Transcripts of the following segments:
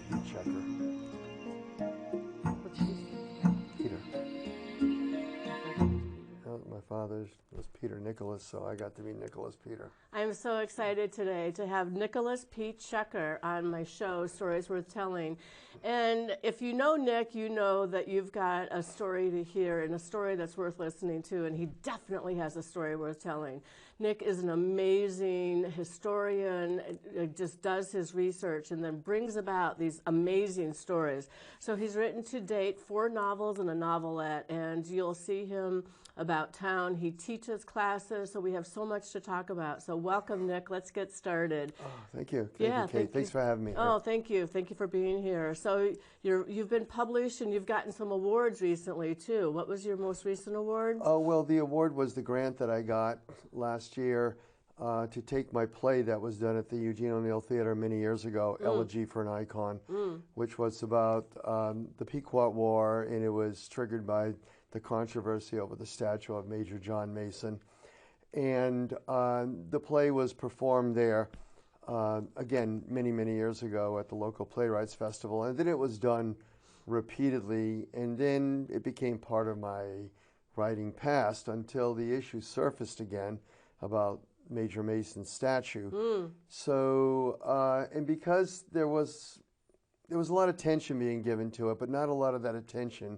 Pete Checker. What's his Peter. Peter? My father's was Peter Nicholas, so I got to be Nicholas Peter. I'm so excited today to have Nicholas P. Checker on my show, Stories Worth Telling. And if you know Nick, you know that you've got a story to hear and a story that's worth listening to, and he definitely has a story worth telling. Nick is an amazing historian, just does his research and then brings about these amazing stories. So he's written to date 4 novels and a novelette, and you'll see him about town. He teaches classes, so we have so much to talk about. So welcome, Nick. Let's get started. Oh, thank you. Thank you, Kate. Thanks for having me here. Oh, thank you. Thank you for being here. So you've been published and you've gotten some awards recently, too. What was your most recent award? Oh, well, the award was the grant that I got last year to take my play that was done at the Eugene O'Neill Theater many years ago, Elegy for an Icon, which was about the Pequot War, and it was triggered by the controversy over the statue of Major John Mason. And the play was performed there, again, many, many years ago at the local Playwrights Festival. And then it was done repeatedly, and then it became part of my writing past until the issue surfaced again about Major Mason's statue. So, and because there was a lot of attention being given to it, but not a lot of that attention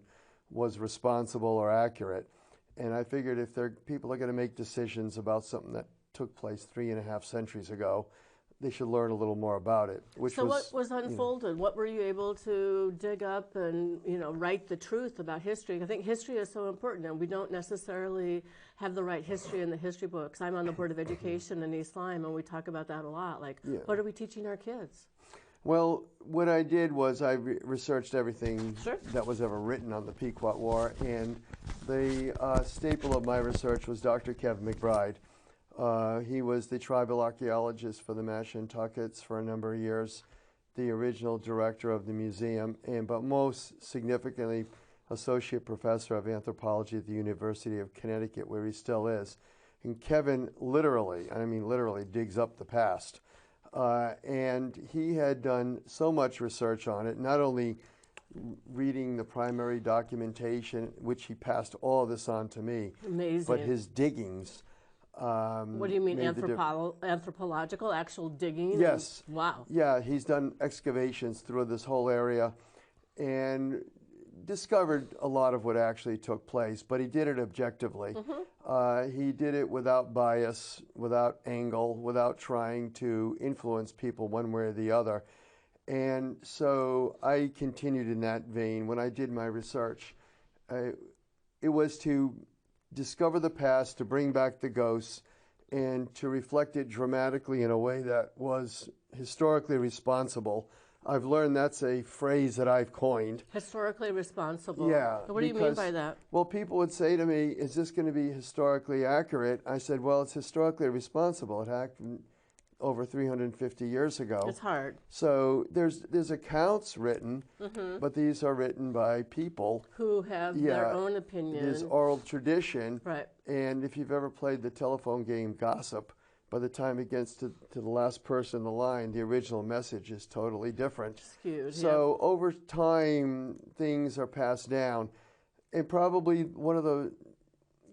was responsible or accurate. And I figured if people are going to make decisions about something that took place 3.5 centuries ago, they should learn a little more about it. So what was unfolded? What were you able to dig up and write the truth about history? I think history is so important, and we don't necessarily have the right history in the history books. I'm on the Board of Education in East Lyme, and we talk about that a lot. Like, what are we teaching our kids? Well, what I did was I researched everything that was ever written on the Pequot War, and the staple of my research was Dr. Kevin McBride. He was the tribal archaeologist for the Mashantuckets for a number of years, the original director of the museum, but most significantly, associate professor of anthropology at the University of Connecticut, where he still is. And Kevin literally digs up the past. And he had done so much research on it, not only reading the primary documentation, which he passed all this on to me, but his diggings. What do you mean, anthropological, actual digging? Yes. Wow. Yeah, he's done excavations through this whole area and discovered a lot of what actually took place, but he did it objectively. He did it without bias, without angle, without trying to influence people one way or the other. And so I continued in that vein. When I did my research, it was to discover the past, to bring back the ghosts, and to reflect it dramatically in a way that was historically responsible. I've learned that's a phrase that I've coined. Historically responsible. Yeah. What do you mean by that? Well, people would say to me, is this going to be historically accurate? I said, well, it's historically responsible. It happened over 350 years ago. It's hard. So there's accounts written, but these are written by people who have their own opinion. There's oral tradition. Right. And if you've ever played the telephone game Gossip, by the time it gets to the last person in the line, the original message is totally different. Skewed. So over time, things are passed down. And probably one of the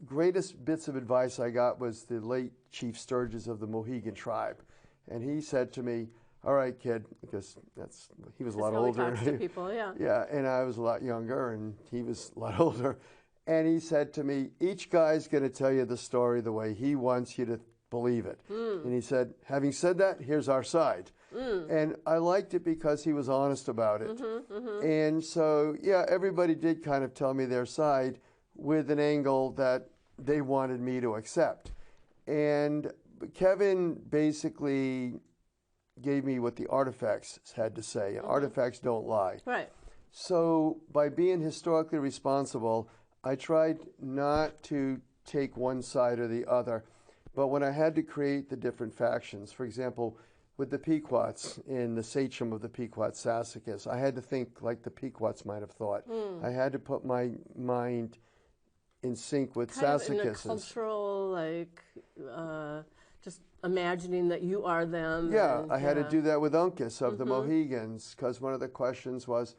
greatest bits of advice I got was the late Chief Sturgis of the Mohegan tribe. And he said to me, all right, kid, because he was a lot older. That's how he talks to people, yeah. Yeah, and I was a lot younger, and he was a lot older. And he said to me, each guy's going to tell you the story the way he wants you to believe it. And he said, having said that, here's our side. And I liked it because he was honest about it. And so, yeah, everybody did kind of tell me their side with an angle that they wanted me to accept. And Kevin basically gave me what the artifacts had to say. And artifacts don't lie. Right. So by being historically responsible, I tried not to take one side or the other. But when I had to create the different factions, for example, with the Pequots in the sachem of the Pequot Sassacus, I had to think like the Pequots might have thought. I had to put my mind in sync with Sassacus. In a cultural, just imagining that you are them. Yeah, and, I had to do that with Uncas of the Mohegans, because one of the questions was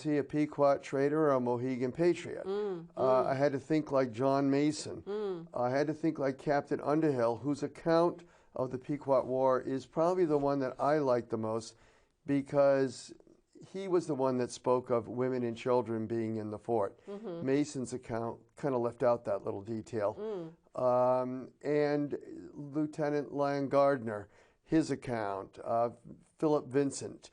he a Pequot trader or a Mohegan patriot? I had to think like John Mason. I had to think like Captain Underhill, whose account of the Pequot War is probably the one that I like the most, because he was the one that spoke of women and children being in the fort. Mason's account kind of left out that little detail. And Lieutenant Lyon Gardner, his account, Philip Vincent,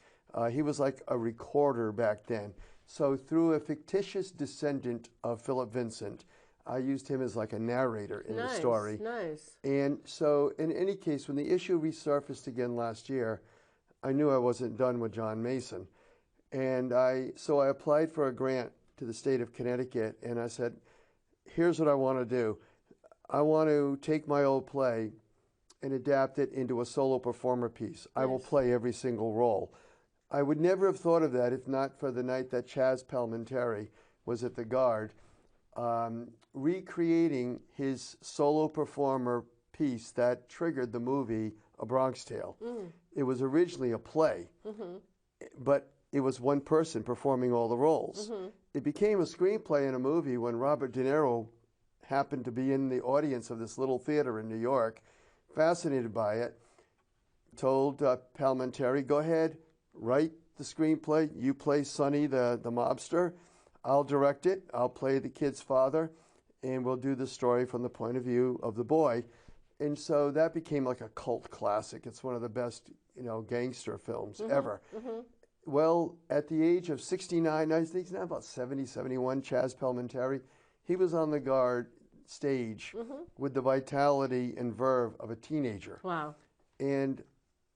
he was like a recorder back then. So through a fictitious descendant of Philip Vincent, I used him as like a narrator in the story. Nice. And so in any case, when the issue resurfaced again last year, I knew I wasn't done with John Mason. And so I applied for a grant to the state of Connecticut, and I said, here's what I want to do. I want to take my old play and adapt it into a solo performer piece. I will play every single role. I would never have thought of that if not for the night that Chaz Palminteri was at the Guard, recreating his solo performer piece that triggered the movie A Bronx Tale. It was originally a play, but it was one person performing all the roles. It became a screenplay in a movie when Robert De Niro happened to be in the audience of this little theater in New York, fascinated by it, told Palminteri, go ahead, write the screenplay, you play Sonny the mobster, I'll direct it, I'll play the kid's father, and we'll do the story from the point of view of the boy. And so that became like a cult classic. It's one of the best, gangster films ever. Well, at the age of 69, I think he's now about 70, 71, Chaz Palminteri, he was on the Guard stage with the vitality and verve of a teenager. Wow. And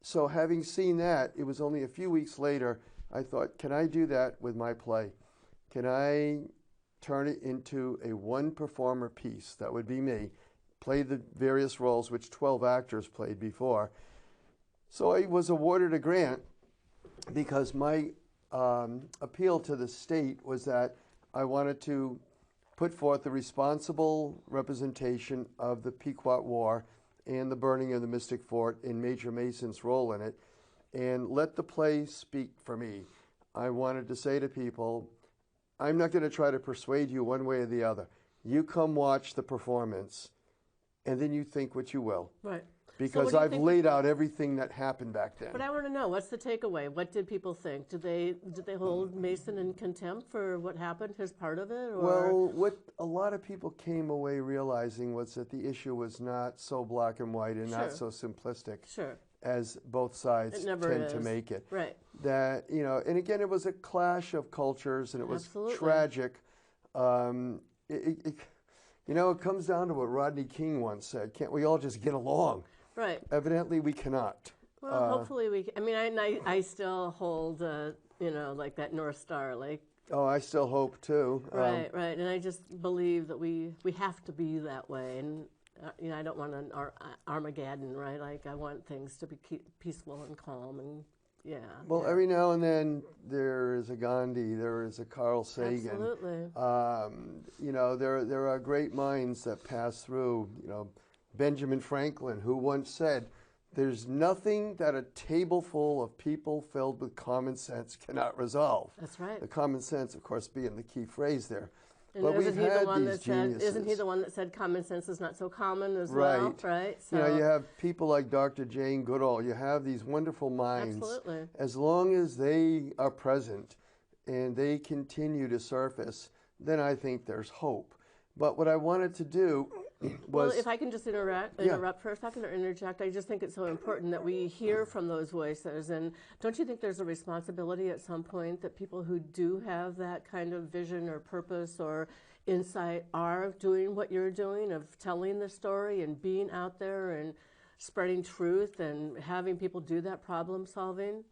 so having seen that, it was only a few weeks later, I thought, can I do that with my play? Can I turn it into a one-performer piece? That would be me. Play the various roles, which 12 actors played before. So I was awarded a grant because my appeal to the state was that I wanted to put forth a responsible representation of the Pequot War and the burning of the Mystic Fort and Major Mason's role in it, and let the play speak for me. I wanted to say to people, I'm not going to try to persuade you one way or the other. You come watch the performance, and then you think what you will. Right. Because I've laid out everything that happened back then. But I want to know, what's the takeaway? What did people think? Did they hold Mason in contempt for what happened, his part of it? Or? Well, what a lot of people came away realizing was that the issue was not so black and white and not so simplistic as both sides tend to make it. Right. That, and again, it was a clash of cultures, and it was tragic. It comes down to what Rodney King once said, can't we all just get along? Right. Evidently, we cannot. Well, hopefully we can. I mean, I still hold, like that North Star. Like. Oh, I still hope, too. Right. And I just believe that we have to be that way. And, I don't want an Armageddon, right? Like, I want things to be peaceful and calm and, Well, every now and then there is a Gandhi, there is a Carl Sagan. Absolutely. There are great minds that pass through, Benjamin Franklin, who once said, there's nothing that a table full of people filled with common sense cannot resolve. That's right. The common sense, of course, being the key phrase there. And but isn't he the one that said? Isn't he the one that said common sense is not so common as well? Right. So you have people like Dr. Jane Goodall. You have these wonderful minds. Absolutely. As long as they are present and they continue to surface, then I think there's hope. But what I wanted to do was... Well, if I can just interrupt for a second or interject, I just think it's so important that we hear from those voices. And don't you think there's a responsibility at some point that people who do have that kind of vision or purpose or insight are doing what you're doing, of telling the story and being out there and spreading truth and having people do that problem solving?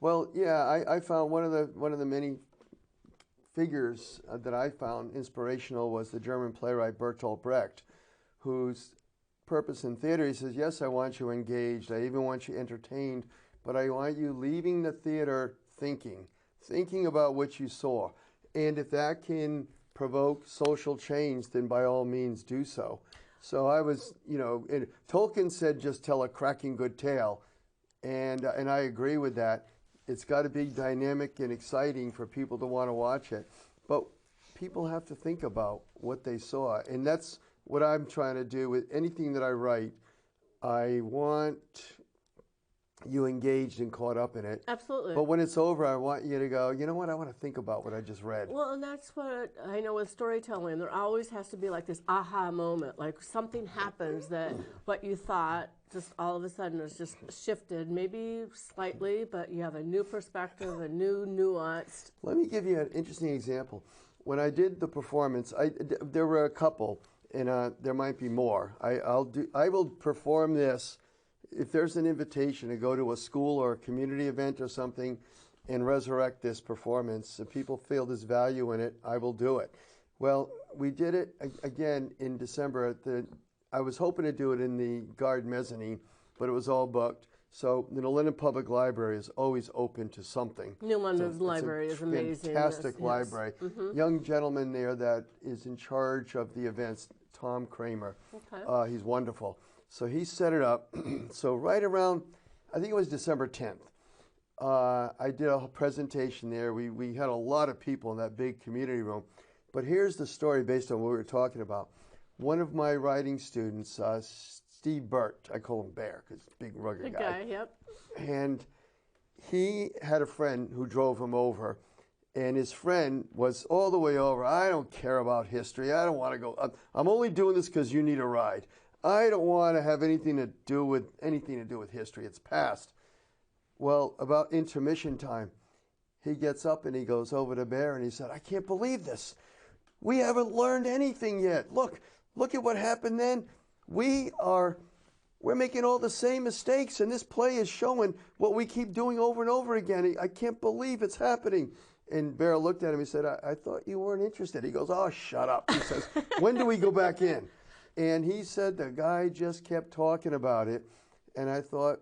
Well, yeah, I found one of the many figures that I found inspirational was the German playwright Bertolt Brecht, whose purpose in theater, he says, yes, I want you engaged, I even want you entertained, but I want you leaving the theater thinking about what you saw. And if that can provoke social change, then by all means do so. So I was, and Tolkien said, just tell a cracking good tale. And I agree with that. It's got to be dynamic and exciting for people to want to watch it. But people have to think about what they saw. And that's what I'm trying to do with anything that I write. I want you engaged and caught up in it. Absolutely. But when it's over, I want you to go, you know what, I want to think about what I just read. Well, and that's what I know with storytelling. There always has to be like this aha moment, like something happens that what you thought just all of a sudden is just shifted, maybe slightly, but you have a new perspective, a new nuance. Let me give you an interesting example. When I did the performance, there were a couple, and there might be more. I will perform this. If there's an invitation to go to a school or a community event or something and resurrect this performance, if people feel there's value in it, I will do it. Well, we did it again in December. I was hoping to do it in the Guard Mezzanine, but it was all booked. So the Linden Public Library is always open to something. New London's library is amazing. Fantastic yes. library. Mm-hmm. Young gentleman there that is in charge of the events, Tom Kramer. Okay. He's wonderful. So he set it up. So right around, I think it was December 10th, I did a presentation there. We had a lot of people in that big community room. But here's the story based on what we were talking about. One of my writing students, Steve Burt, I call him Bear because he's a big rugged guy. Yep. And he had a friend who drove him over. And his friend was all the way over. I don't care about history. I don't want to go. I'm only doing this because you need a ride. I don't want to have anything to do with history. It's past. Well, about intermission time, he gets up and he goes over to Bear and he said, I can't believe this. We haven't learned anything yet. Look at what happened then. We're making all the same mistakes, and this play is showing what we keep doing over and over again. I can't believe it's happening. And Bear looked at him. He said, I thought you weren't interested. He goes, oh, shut up. He says, when do we go back in? And he said the guy just kept talking about it. And I thought,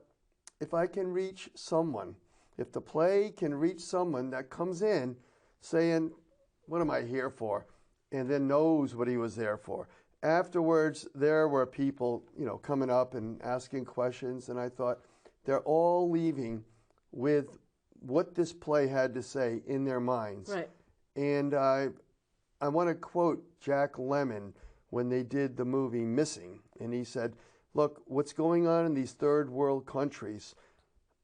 if I can reach someone, if the play can reach someone that comes in saying, what am I here for? And then knows what he was there for. Afterwards, there were people, coming up and asking questions. And I thought, they're all leaving with what this play had to say in their minds. Right. And I want to quote Jack Lemmon when they did the movie Missing. And he said, look, what's going on in these third world countries,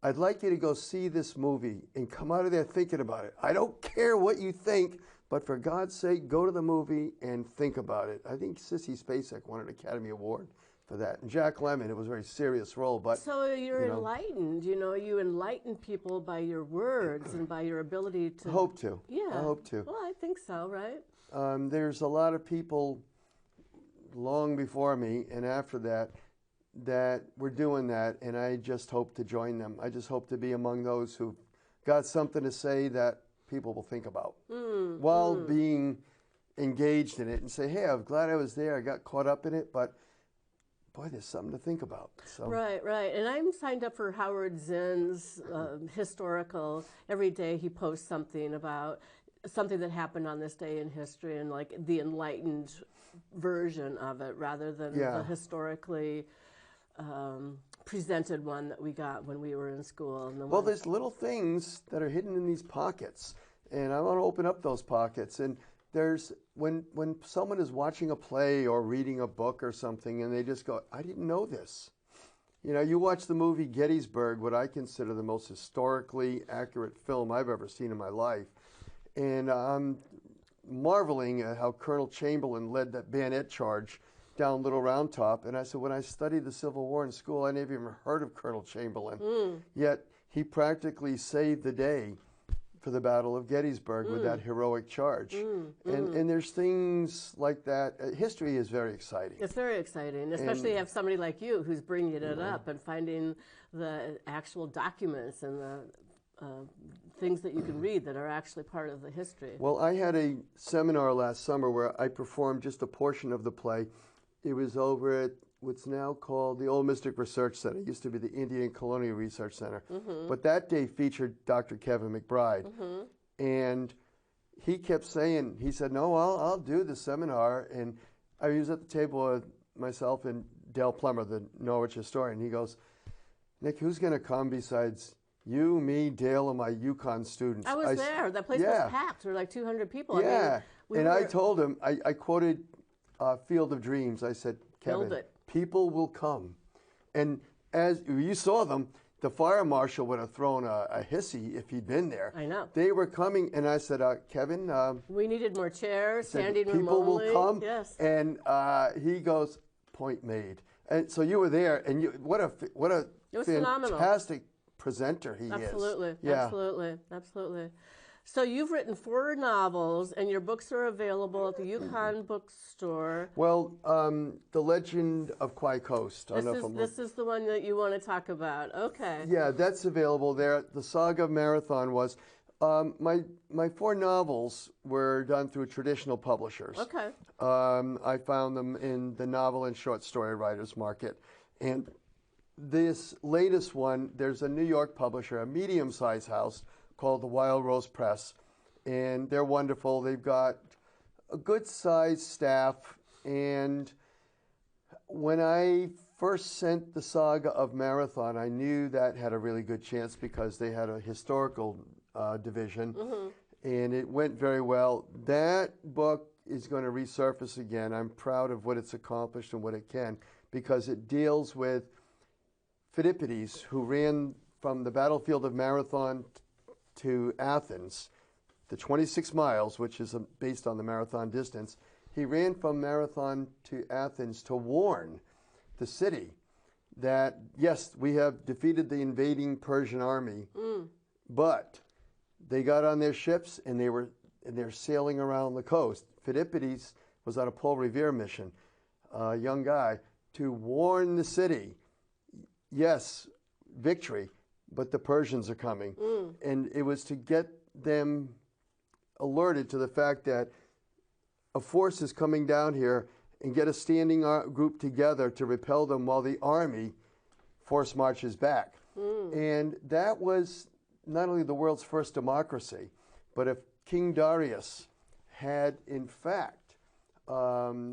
I'd like you to go see this movie and come out of there thinking about it. I don't care what you think, but for God's sake, go to the movie and think about it. I think Sissy Spacek won an Academy Award for that. And Jack Lemmon, it was a very serious role. But so you're enlightened, you enlighten people by your words and by your ability to... I hope to. Yeah. I hope to. Well, I think so, right? There's a lot of people long before me and after that were doing that, and I just hope to join them. I just hope to be among those who've got something to say that people will think about while being engaged in it and say, hey, I'm glad I was there. I got caught up in it, but boy, there's something to think about. So. Right. And I'm signed up for Howard Zinn's historical. Every day he posts something about something that happened on this day in history and like the enlightened version of it rather than the historically presented one that we got when we were in school. And well, there's little things that are hidden in these pockets, and I want to open up those pockets. And there's when someone is watching a play or reading a book or something, and they just go, I didn't know this. You watch the movie Gettysburg, what I consider the most historically accurate film I've ever seen in my life. And I'm marveling at how Colonel Chamberlain led that bayonet charge down Little Round Top. And I said, when I studied the Civil War in school, I never even heard of Colonel Chamberlain. Yet he practically saved the day for the Battle of Gettysburg with that heroic charge. And there's things like that. History is very exciting. It's very exciting, especially have somebody like you who's bringing it up and finding the actual documents and the things that you can read that are actually part of the history. Well, I had a seminar last summer where I performed just a portion of the play. It was over at what's now called the Old Mystic Research Center. It used to be the Indian Colonial Research Center. But that day featured Dr. Kevin McBride. And he kept saying, he said, no, I'll do the seminar. And I was at the table with myself and Dale Plummer, the Norwich historian. He goes, Nick, who's going to come besides you, me, Dale, and my Yukon students? I was there. That place was packed. There were like 200 people. Yeah. I told him, I quoted Field of Dreams. I said, Kevin, people will come. And as you saw them, the fire marshal would have thrown a hissy if he'd been there. I know. They were coming, and I said, Kevin. We needed more chairs, standing room people only. will come. Yes. And he goes, point made. And so you were there, and what a fantastic presenter he is. Absolutely. Yeah. Absolutely. So you've written 4 novels, and your books are available at the Yukon Bookstore. Well, The Legend of Kwai Coast. This is the one that you want to talk about. Okay. Yeah, that's available there. The Saga of Marathon was. My 4 novels were done through traditional publishers. Okay. I found them in the novel and short story writers market. And this latest one, there's a New York publisher, a medium-sized house, called the Wild Rose Press, and they're wonderful. They've got a good-sized staff, and when I first sent the Saga of Marathon, I knew that had a really good chance because they had a historical division, and it went very well. That book is going to resurface again. I'm proud of what it's accomplished and what it can, because it deals with Phidippides, who ran from the battlefield of Marathon to Athens, the 26 miles, which is based on the marathon distance. He ran from Marathon to Athens to warn the city that, yes, we have defeated the invading Persian army, but they got on their ships and they're sailing around the coast. Phidippides was on a Paul Revere mission, a young guy, to warn the city, yes, victory, but the Persians are coming. And it was to get them alerted to the fact that a force is coming down here and get a standing group together to repel them while the army force marches back. And that was not only the world's first democracy, but if King Darius had in fact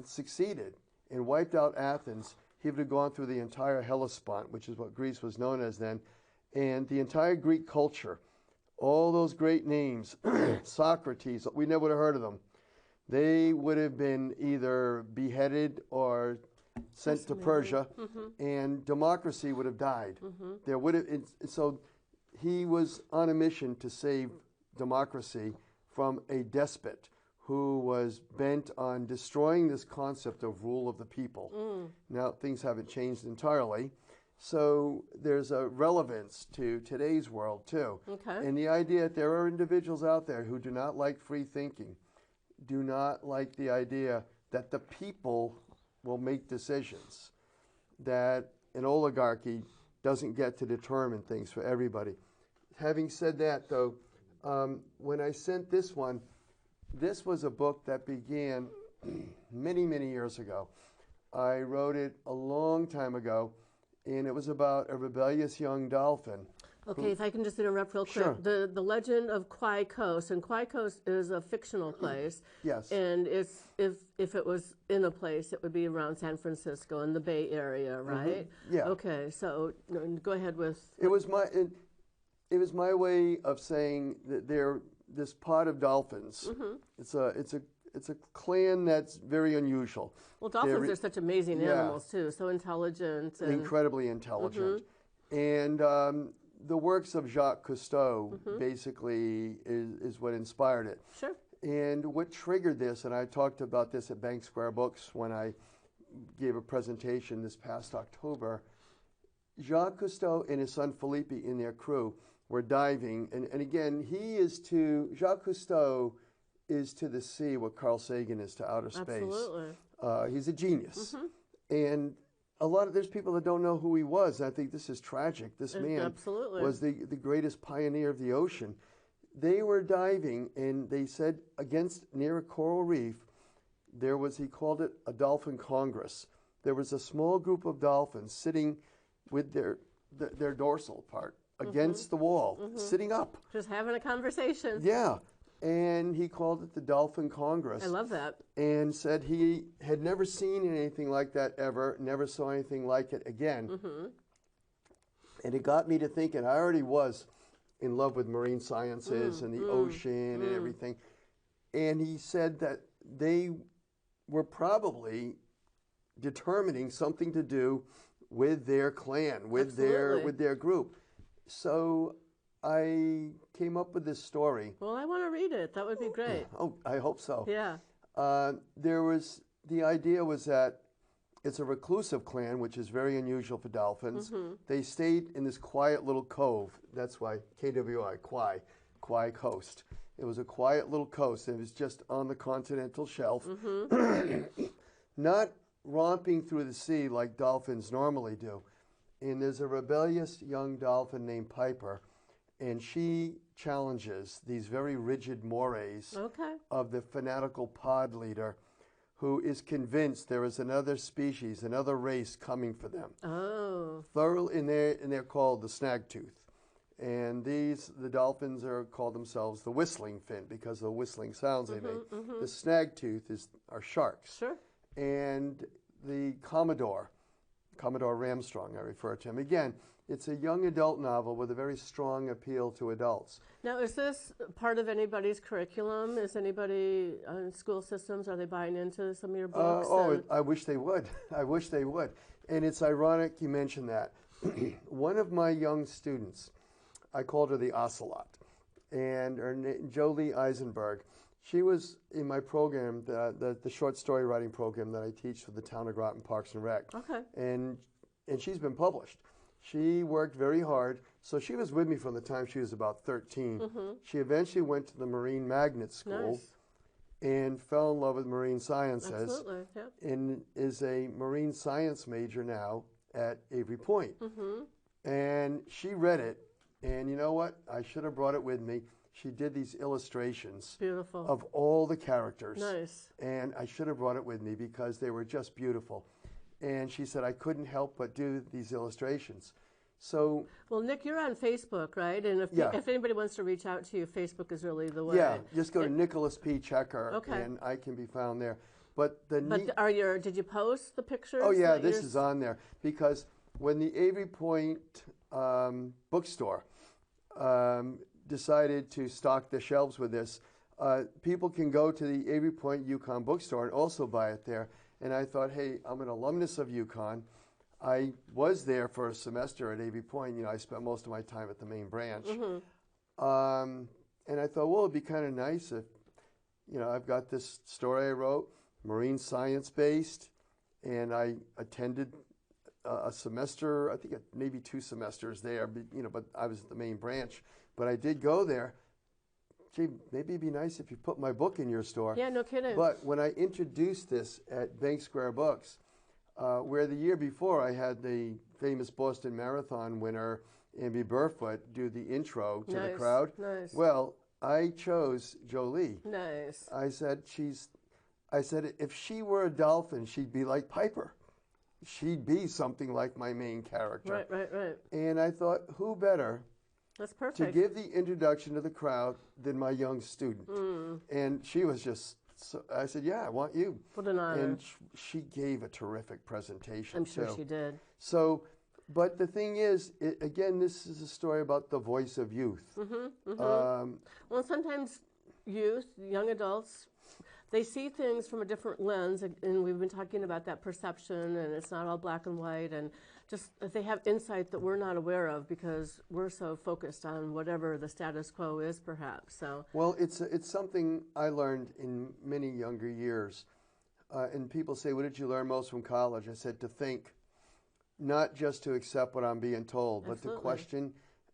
succeeded and wiped out Athens, he would have gone through the entire Hellespont, which is what Greece was known as then, and the entire Greek culture, all those great names, Socrates, we never would have heard of them. They would have been either beheaded or sent to Persia, and democracy would have died. There would have, so he was on a mission to save democracy from a despot who was bent on destroying this concept of rule of the people. Now, things haven't changed entirely. So there's a relevance to today's world, too. And the idea that there are individuals out there who do not like free thinking, do not like the idea that the people will make decisions, that an oligarchy doesn't get to determine things for everybody. Having said that, though, when I sent this one, this was a book that began many, many years ago. I wrote it a long time ago, and it was about a rebellious young dolphin. Okay, if I can just interrupt real quick. Sure. The Legend of Kwai Coast, and Kwai Coast is a fictional place. Yes. And it's, if it was in a place, it would be around San Francisco in the Bay Area, right? Yeah. Okay, so go ahead with... It was my way of saying that they're this pod of dolphins. It's a clan that's very unusual. Well, dolphins are such amazing animals, too, so intelligent. And incredibly intelligent. And the works of Jacques Cousteau basically is what inspired it. Sure. And what triggered this, and I talked about this at Bank Square Books when I gave a presentation this past October, Jacques Cousteau and his son Philippe and their crew were diving. And again, Jacques Cousteau is to the sea what Carl Sagan is to outer space. Absolutely. He's a genius. And there's people that don't know who he was. I think this is tragic. This man was the greatest pioneer of the ocean. They were diving, and they said near a coral reef, he called it a dolphin congress. There was a small group of dolphins sitting with their dorsal part against the wall, sitting up. Just having a conversation. Yeah. and he called it the Dolphin Congress. I love that. And said he had never seen anything like that ever, never saw anything like it again. And it got me to thinking, I already was in love with marine sciences and the ocean and everything. And he said that they were probably determining something to do with their clan, with their group. So I came up with this story. Well, I want to read it. That would be great. Oh, I hope so. Yeah. The idea was that it's a reclusive clan, which is very unusual for dolphins. They stayed in this quiet little cove. That's why KWI, Kwai Coast. It was a quiet little coast. It was just on the continental shelf. Not romping through the sea like dolphins normally do. And there's a rebellious young dolphin named Piper, and she challenges these very rigid mores of the fanatical pod leader, who is convinced there is another species, another race coming for them. Oh. And they're called the snagtooth. And the dolphins call themselves the whistling fin because of the whistling sounds they make. The snagtooth are sharks. Sure. And the Commodore Ramstrong, I refer to him. Again, it's a young adult novel with a very strong appeal to adults. Now, is this part of anybody's curriculum? Is anybody in school systems, are they buying into some of your books? I wish they would. I wish they would. And it's ironic you mentioned that. One of my young students, I called her the Ocelot, and her name, Jolie Eisenberg. She was in my program, the short story writing program that I teach for the town of Groton Parks and Rec. Okay. And she's been published. She worked very hard. So she was with me from the time she was about 13. She eventually went to the Marine Magnet School and fell in love with marine sciences. Absolutely, yeah. And is a marine science major now at Avery Point. And she read it, and you know what? I should have brought it with me. She did these illustrations of all the characters. Nice. And I should have brought it with me because they were just beautiful. And she said, I couldn't help but do these illustrations. So, well, Nick, you're on Facebook, right? And if anybody wants to reach out to you, Facebook is really the way. Yeah, just go to Nicholas P. Checker, and I can be found there. But did you post the pictures? Oh yeah, this is on there because when the Avery Point bookstore decided to stock the shelves with this, people can go to the Avery Point UConn bookstore and also buy it there. And I thought, hey, I'm an alumnus of UConn. I was there for a semester at Avery Point. You know, I spent most of my time at the main branch. And I thought, well, it'd be kind of nice if, you know, I've got this story I wrote, marine science based, and I attended a semester, I think maybe 2 semesters there, but I was at the main branch. But I did go there. Gee, maybe it'd be nice if you put my book in your store. Yeah, no kidding. But when I introduced this at Bank Square Books, where the year before I had the famous Boston Marathon winner, Amby Burfoot, do the intro to the crowd. Nice. Well, I chose Jolie. Nice. I said, if she were a dolphin, she'd be like Piper. She'd be something like my main character. Right. And I thought, who better That's perfect. to give the introduction to the crowd than my young student? And she was just, I said, yeah, I want you. What an honor. And she gave a terrific presentation. I'm sure she did. So, but the thing is, again, this is a story about the voice of youth. Well, sometimes youth, young adults, they see things from a different lens, and we've been talking about that perception, and it's not all black and white, and just they have insight that we're not aware of because we're so focused on whatever the status quo is, perhaps. So, well, it's something I learned in many younger years, and people say, "What did you learn most from college?" I said, to think, not just to accept what I'm being told, but to question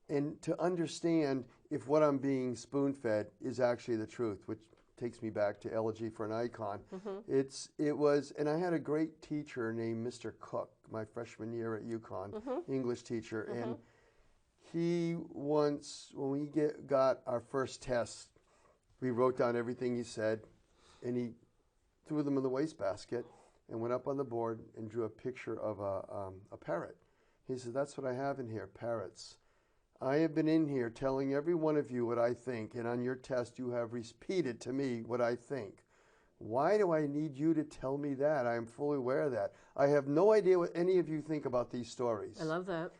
and to understand if what I'm being spoon-fed is actually the truth, which takes me back to Elegy for an Icon. It was, and I had a great teacher named Mr. Cook, my freshman year at UConn, English teacher, and he once, when we got our first test, we wrote down everything he said, and he threw them in the wastebasket and went up on the board and drew a picture of a parrot. He said, "That's what I have in here, parrots. I have been in here telling every one of you what I think, and on your test you have repeated to me what I think. Why do I need you to tell me that? I am fully aware of that. I have no idea what any of you think about these stories. I love that.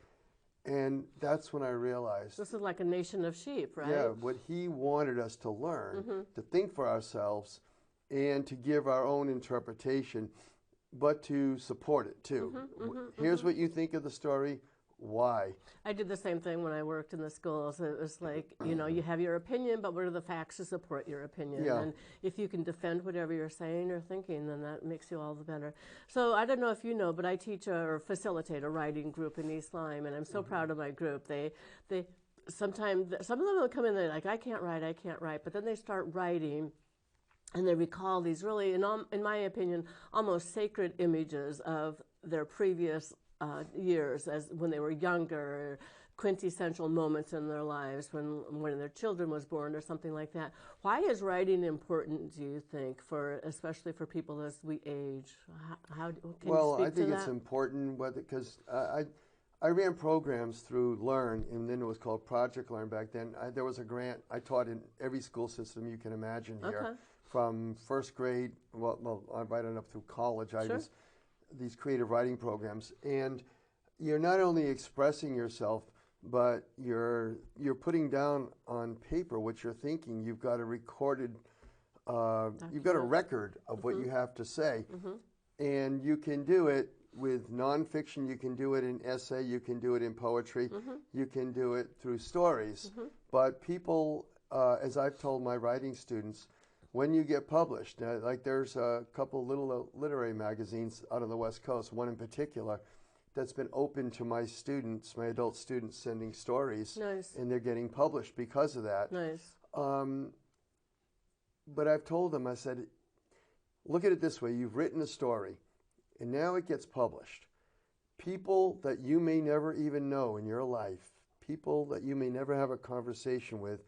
And that's when I realized. This is like a nation of sheep, right? Yeah, what he wanted us to learn, to think for ourselves, and to give our own interpretation, but to support it too. Here's what you think of the story. Why? I did the same thing when I worked in the schools. It was like, you know, you have your opinion, but what are the facts to support your opinion? Yeah. And if you can defend whatever you're saying or thinking, then that makes you all the better. So I don't know if you know, but I teach or facilitate a writing group in East Lyme, and I'm so proud of my group. They sometimes, some of them will come in, they're like, I can't write, but then they start writing. And they recall these really, in my opinion, almost sacred images of their previous years as when they were younger, quintessential moments in their lives when one of their children was born or something like that. Why is writing important, do you think, especially for people as we age? How can you speak to that? Well, I think it's important because I ran programs through Learn, and then it was called Project Learn back then. There was a grant I taught in every school system you can imagine here. From first grade, well, right on up through college, these creative writing programs, and you're not only expressing yourself, but you're putting down on paper what you're thinking. You've got a recorded, you've got a record of what you have to say, and you can do it with nonfiction. You can do it in essay. You can do it in poetry. You can do it through stories. But people, as I've told my writing students, when you get published, like there's a couple little literary magazines out on the West Coast, one in particular, that's been open to my students, my adult students sending stories, and they're getting published because of that. But I've told them, I said, look at it this way, you've written a story, and now it gets published. People that you may never even know in your life, people that you may never have a conversation with,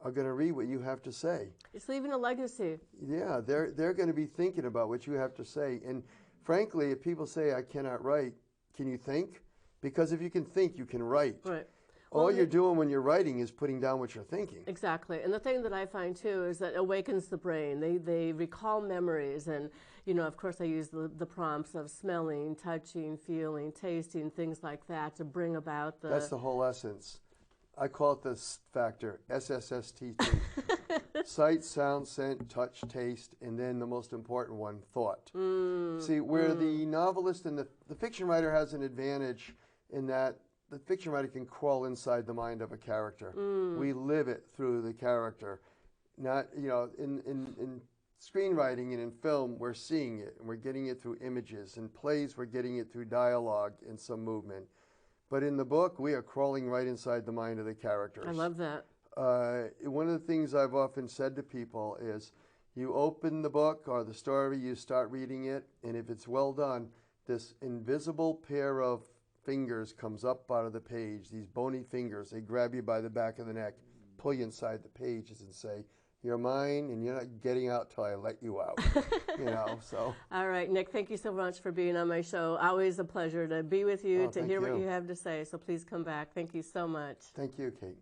are going to read what you have to say. It's leaving a legacy. Yeah, they're going to be thinking about what you have to say. And frankly, if people say, I cannot write, can you think? Because if you can think, you can write. Right. All you're doing when you're writing is putting down what you're thinking. Exactly. And the thing that I find, too, is that it awakens the brain. They recall memories. And, you know, of course, I use the prompts of smelling, touching, feeling, tasting, things like that to bring about the... That's the whole essence. I call it the factor, SSSTT. Sight, sound, scent, touch, taste, and then the most important one, thought. See, where the novelist and the fiction writer has an advantage in that the fiction writer can crawl inside the mind of a character. We live it through the character. Not, you know, in screenwriting and in film, we're seeing it, and we're getting it through images. In plays, we're getting it through dialogue and some movement. But in the book, we are crawling right inside the mind of the characters. I love that. One of the things I've often said to people is, you open the book or the story, you start reading it, and if it's well done, this invisible pair of fingers comes up out of the page, these bony fingers. They grab you by the back of the neck, pull you inside the pages and say, you're mine, and you're not getting out till I let you out. You know, so. All right, Nick, thank you so much for being on my show. Always a pleasure to be with you, to hear what you have to say. So please come back. Thank you so much. Thank you, Kate.